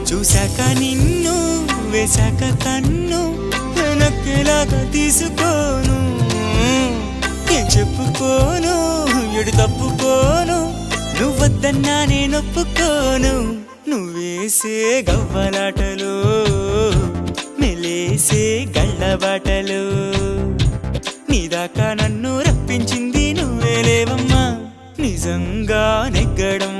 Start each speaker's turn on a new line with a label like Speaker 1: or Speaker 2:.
Speaker 1: చూశాక నిన్ను వేశాక కన్ను నక్కేలాగా తీసుకోను, ఏం చెప్పుకోను ఎడు తప్పుకోను, నువ్వద్దన్నా నేనొప్పుకోను. నువ్వేసే గవ్వలాటలు మెలేసే గళ్ళబాటలు, నీదాకా నన్ను రప్పించింది నువ్వేలేవమ్మా. నిజంగా నెగ్గడం